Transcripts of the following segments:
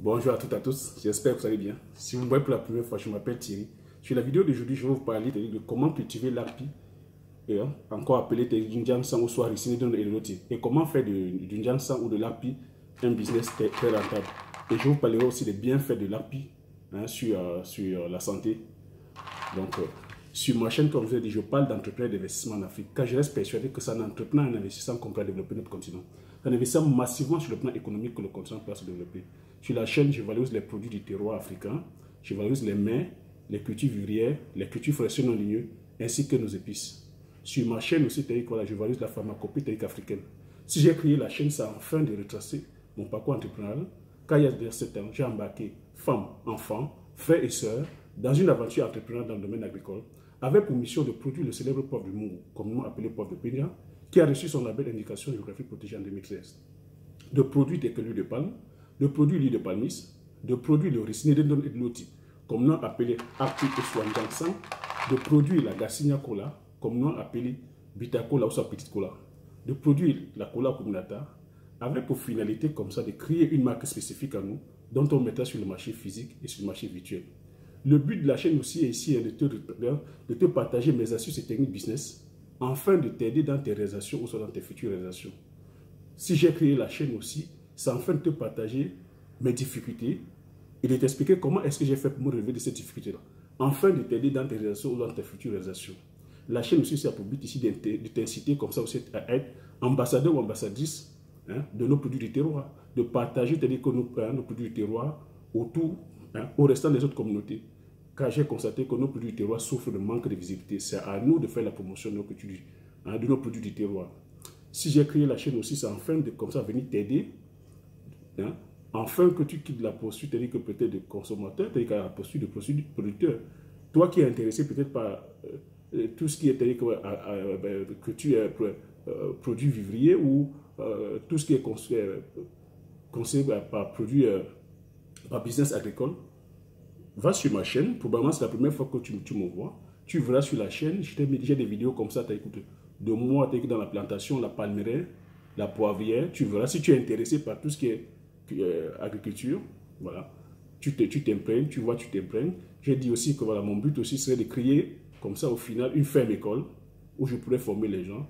Bonjour à toutes et à tous, j'espère que vous allez bien. Si vous me voyez pour la première fois, je m'appelle Thierry. Sur la vidéo d'aujourd'hui, je vais vous parler de comment cultiver l'arpi, encore appelé du Njansan ou soit Ricine de l'Eloti, et comment faire du Njansan ou de l'arpi un business très rentable. Et je vous parlerai aussi des bienfaits de l'arpi sur la santé. Donc, sur ma chaîne, comme je vous ai dit, je parle d'entrepreneuriat d'investissement en Afrique, car je reste persuadé que c'est en entreprenant et en investissant qu'on peut développer notre continent. En investissant massivement sur le plan économique que le continent peut se développer. Sur la chaîne, je valorise les produits du terroir africain, je valorise les mets, les cultures vivrières, les cultures forestières non ligneuses, ainsi que nos épices. Sur ma chaîne aussi, je valorise la pharmacopée africaine. Si j'ai créé la chaîne, c'est afin de retracer mon parcours entrepreneurial, car il y a 7 ans, j'ai embarqué femmes, enfants, frères et sœurs dans une aventure entrepreneuriale dans le domaine agricole, avec pour mission de produire le célèbre poivre du Mungu, communément appelé poivre de Pénia, qui a reçu son label d'indication géographique protégée en 2013. De produire des l'huile de palme, de produire l'huile de palmis, de produire le ricine de l'Eloti, communément appelé Arpi ou Swanjansan, de produire la Garcinia Cola, communément appelé Bita Cola ou soit Petite Cola, de produire la Cola Communata, avec pour finalité comme ça de créer une marque spécifique à nous, dont on mettra sur le marché physique et sur le marché virtuel. Le but de la chaîne aussi est ici de te partager mes astuces et techniques business afin de t'aider dans tes réalisations ou soit dans tes futures réalisations. Si j'ai créé la chaîne aussi, c'est afin de te partager mes difficultés et de t'expliquer comment est-ce que j'ai fait pour me relever de ces difficultés-là, afin de t'aider dans tes réalisations ou dans tes futures réalisations. La chaîne aussi, c'est pour but ici de t'inciter comme ça aussi à être ambassadeur ou ambassadrice de nos produits du terroir, de partager nos produits du terroir autour, au restant des autres communautés. Car j'ai constaté que nos produits du terroir souffrent de manque de visibilité. C'est à nous de faire la promotion de nos produits du terroir. Si j'ai créé la chaîne aussi, c'est afin de comme ça venir t'aider, afin que tu quittes la posture, c'est-à-dire que peut-être de consommateur, c'est-à-dire la posture de producteur. Toi qui es intéressé peut-être par tout ce qui est, que tu es produit vivrier ou tout ce qui est conseillé par produit par business agricole, va sur ma chaîne. Probablement c'est la première fois que tu me vois. Tu verras sur la chaîne, j'ai des vidéos comme ça, de moi dans la plantation, la palmeraie, la poivrière. Tu verras si tu es intéressé par tout ce qui est agriculture. Voilà, tu t'imprègnes, tu vois, tu t'imprègnes. J'ai dit aussi que voilà, mon but aussi serait de créer comme ça au final une ferme école où je pourrais former les gens.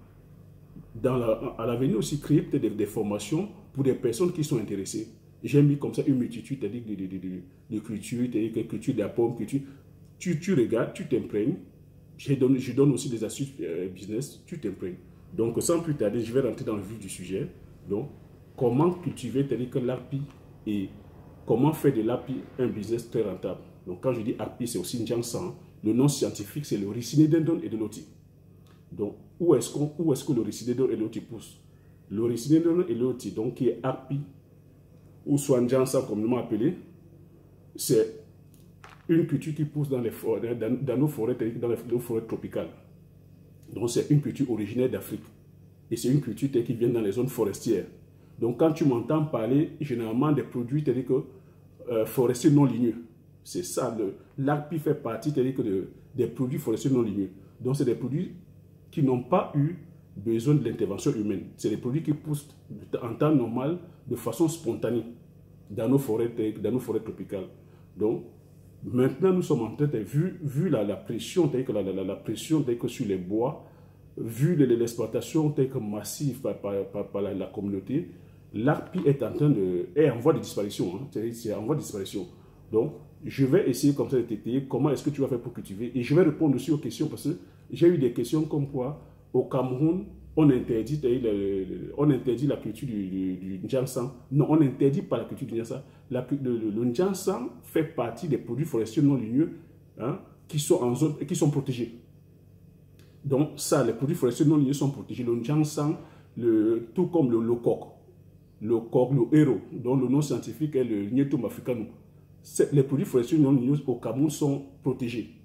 À l'avenir aussi créer peut-être des formations pour des personnes qui sont intéressées. J'ai mis comme ça une multitude de cultures, culture de la pomme, tu regardes, tu t'imprègnes. Je donne aussi des astuces business, tu t'imprègnes. Donc sans plus tarder, je vais rentrer dans le vif du sujet. Donc, comment cultiver l'arpi et comment faire de l'arpi un business très rentable. Donc quand je dis arpi, c'est aussi Njansan. Le nom scientifique, c'est le Ricinedendron eloti. Donc, où est-ce que le Ricinedendron eloti pousse? Le Ricinedendron eloti, donc qui est arpi, ou Swanjansan communément appelé, c'est une culture qui pousse dans nos forêts, dans les forêts tropicales. Donc c'est une culture originaire d'Afrique. Et c'est une culture qui vient dans les zones forestières. Donc quand tu m'entends parler généralement des produits forestiers non ligneux, c'est ça, l'arpi fait partie des produits forestiers non ligneux. Donc c'est des produits qui n'ont pas eu besoin de l'intervention humaine. C'est des produits qui poussent en temps normal de façon spontanée dans nos forêts tropicales. Donc, maintenant, nous sommes en train de, vu la pression, la pression sur les bois, vu l'exploitation massive par la communauté, l'arpi est en voie de disparition. C'est en voie de disparition. Donc, je vais essayer comme ça de t'étayer comment est-ce que tu vas faire pour cultiver. Et je vais répondre aussi aux questions parce que j'ai eu des questions comme quoi au Cameroun, on interdit la culture du Njansan. Non, on n'interdit pas la culture du Njansan. Le Njansan fait partie des produits forestiers non ligneux qui sont protégés. Donc ça, les produits forestiers non ligneux sont protégés. Le Njansan, tout comme le coq, le héros, dont le nom scientifique est le Nyetum africanum. Les produits forestiers non ligneux au Cameroun sont protégés.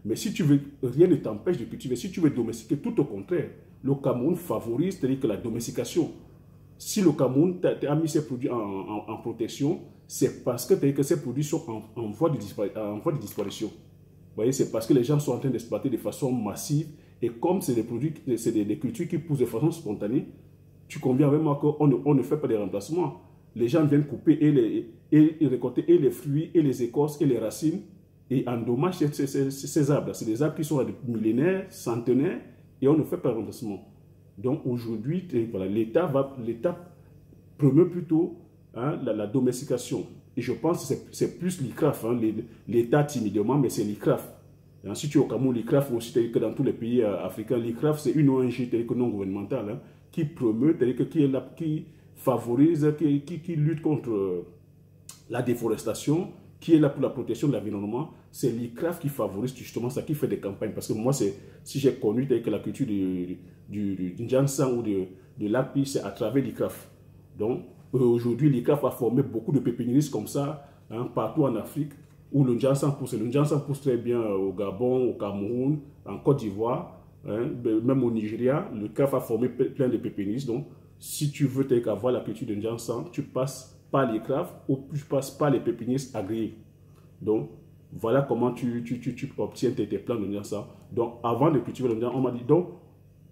Mais si tu veux, rien ne t'empêche de cultiver. Si tu veux domestiquer, tout au contraire, le Cameroun favorise la domestication. Si le Cameroun a mis ses produits en protection, c'est parce que ces produits sont en voie de disparition. Vous voyez, c'est parce que les gens sont en train d'exploiter de façon massive. Et comme c'est des produits, c'est des cultures qui poussent de façon spontanée, tu conviens vraiment qu'on ne fait pas des remplacements. les gens viennent couper et récolter et les fruits, et les écorces, et les racines, et endommagent ces arbres. C'est des arbres qui sont millénaires, centenaires, et on ne fait pas remboursement. Donc aujourd'hui, voilà, l'État promeut plutôt la domestication. Et je pense que c'est plus l'ICRAF, hein, l'État timidement, mais c'est l'ICRAF. Si tu es au Cameroun, l'ICRAF aussi, que dans tous les pays africains, l'ICRAF, c'est une ONG non gouvernementale, hein, qui promeut, qui favorise, qui lutte contre la déforestation, qui est là pour la protection de l'environnement. C'est l'ICRAF qui favorise justement ça, qui fait des campagnes. Parce que moi, si j'ai connu que la culture du Njansan ou de l'Arpi, c'est à travers l'ICRAF. Donc, aujourd'hui, l'ICRAF a formé beaucoup de pépiniéristes comme ça, hein, partout en Afrique, où le Njansan pousse. Le Njansan pousse très bien au Gabon, au Cameroun, en Côte d'Ivoire, hein, même au Nigeria. Le CAF a formé plein de pépiniéristes. Donc, si tu veux avoir la culture de Njansan, tu passes par l'ICRAF ou tu passes par les pépiniéristes agréés. Donc, voilà comment tu obtiens tes plants de Njansan. Donc, avant de cultiver le Njansan, on m'a dit, donc,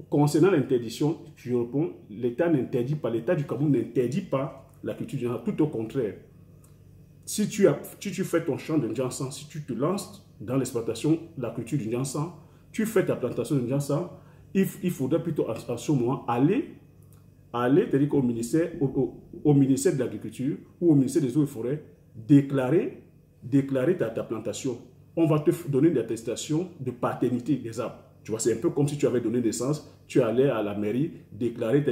concernant l'interdiction, je réponds, l'État n'interdit pas, l'État du Cameroun n'interdit pas la culture du Njansan, tout au contraire. Si tu fais ton champ de Njansan, si tu te lances dans l'exploitation, la culture du Njansan, tu fais ta plantation de Njansan, il faudrait plutôt à ce moment aller au ministère de l'Agriculture ou au ministère des Eaux et Forêts, déclarer ta plantation. On va te donner une attestation de paternité des arbres. Tu vois, c'est un peu comme si tu avais donné naissance, tu allais à la mairie déclarer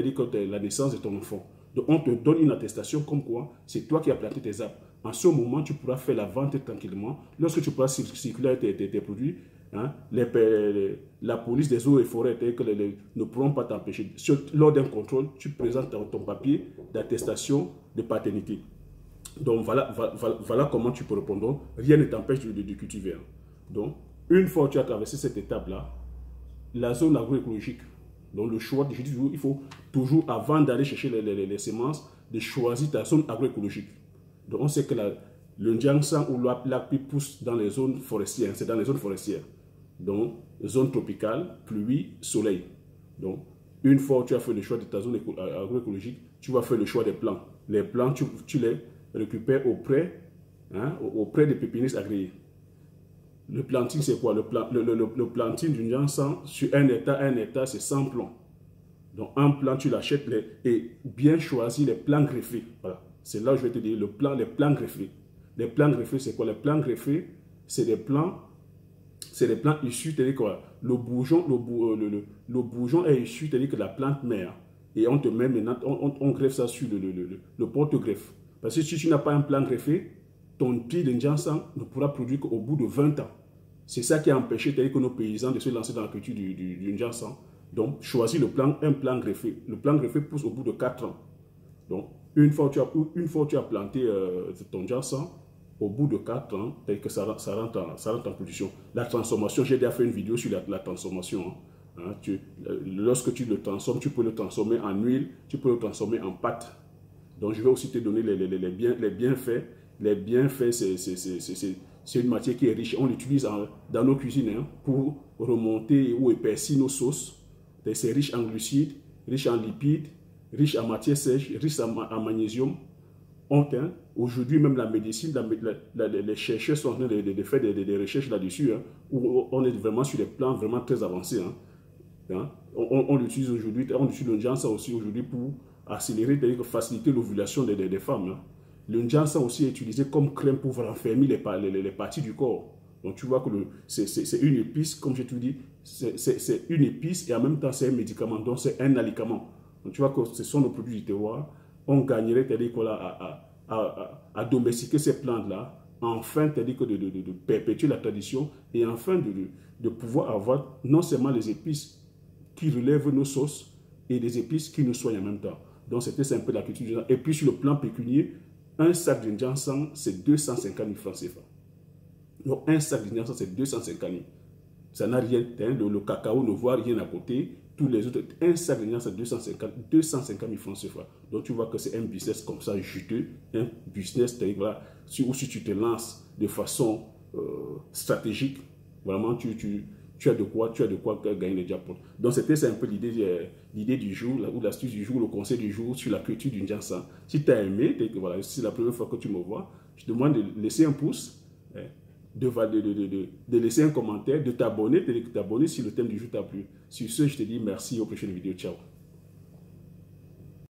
la naissance de ton enfant. Donc, on te donne une attestation comme quoi c'est toi qui as planté tes arbres. En ce moment, tu pourras faire la vente tranquillement. Lorsque tu pourras circuler tes produits, hein, la police des eaux et forêts ne pourront pas t'empêcher. Lors d'un contrôle, tu présentes ton papier d'attestation de paternité. Donc, voilà comment tu peux répondre. Donc, rien ne t'empêche de cultiver. Donc, une fois que tu as traversé cette étape-là, la zone agroécologique. Donc le choix, je dis toujours, il faut toujours, avant d'aller chercher les semences, de choisir ta zone agroécologique. Donc on sait que le Njansan ou l'Arpi pousse dans les zones forestières, c'est dans les zones forestières. Donc zone tropicale, pluie, soleil. Donc une fois que tu as fait le choix de ta zone agroécologique, tu vas faire le choix des plants. Les plants, tu les récupères auprès des pépiniéristes agréés. Le planting, c'est quoi? Le planting du Njansan, sur un hectare, c'est 100 plants. Donc, un plant, tu l'achètes et bien choisir les plants greffés. Voilà. C'est là où je vais te dire les plants greffés. Les plants greffés, c'est quoi? Les plants greffés, c'est des plants issus, c'est-à-dire quoi? Le bourgeon est issu, c'est-à-dire que la plante mère. Et on te met maintenant, on greffe ça sur le porte-greffe. Parce que si tu n'as pas un plant greffé, ton pied de Njansan ne pourra produire qu'au bout de 20 ans. C'est ça qui a empêché que nos paysans de se lancer dans la culture du Njansan. Donc, choisis un plan greffé. Le plan greffé pousse au bout de 4 ans. Donc, une fois que tu as planté ton Njansan, au bout de 4 ans, que ça rentre en production. La transformation, j'ai déjà fait une vidéo sur la transformation. Hein, lorsque tu le transformes, tu peux le transformer en huile, tu peux le transformer en pâte. Donc, je vais aussi te donner les bienfaits. Les bienfaits, c'est une matière qui est riche. On l'utilise dans nos cuisines pour remonter ou épaissir nos sauces. C'est riche en glucides, riche en lipides, riche en matière sèche, riche en magnésium. Aujourd'hui, même la médecine, les chercheurs sont en train de faire des recherches là-dessus, où on est vraiment sur des plans vraiment très avancés. On l'utilise aujourd'hui, on utilise le Njansan aussi aujourd'hui pour accélérer, faciliter l'ovulation des femmes. Le Njansan aussi est utilisé comme crème pour renfermer les parties du corps. Donc tu vois que c'est une épice, comme je te dis, c'est une épice et en même temps c'est un médicament, donc c'est un alicament. Donc tu vois que ce sont nos produits du terroir. On gagnerait à domestiquer ces plantes-là, enfin de perpétuer la tradition et enfin de pouvoir avoir non seulement les épices qui relèvent nos sauces et des épices qui nous soignent en même temps. Donc c'était un peu la culture du Njansan. Et puis sur le plan pécunier, un sac de Njansan, c'est 250 000 francs CFA. Donc, un sac de Njansan, c'est 250 000. Ça n'a rien. Le cacao ne voit rien à côté. Tous les autres, un sac de Njansan, c'est 250 000 francs CFA. Donc, tu vois que c'est un business comme ça, juteux. Un business, voilà, si tu te lances de façon stratégique, vraiment, tu tu as de quoi gagner le jackpot. Donc c'est un peu l'idée du jour, ou l'astuce du jour, le conseil du jour sur la culture du Njansan. Si tu as aimé, voilà, si c'est la première fois que tu me vois, je te demande de laisser un pouce, de laisser un commentaire, de t'abonner si le thème du jour t'a plu. Sur ce, je te dis merci, aux prochaines vidéos. Ciao.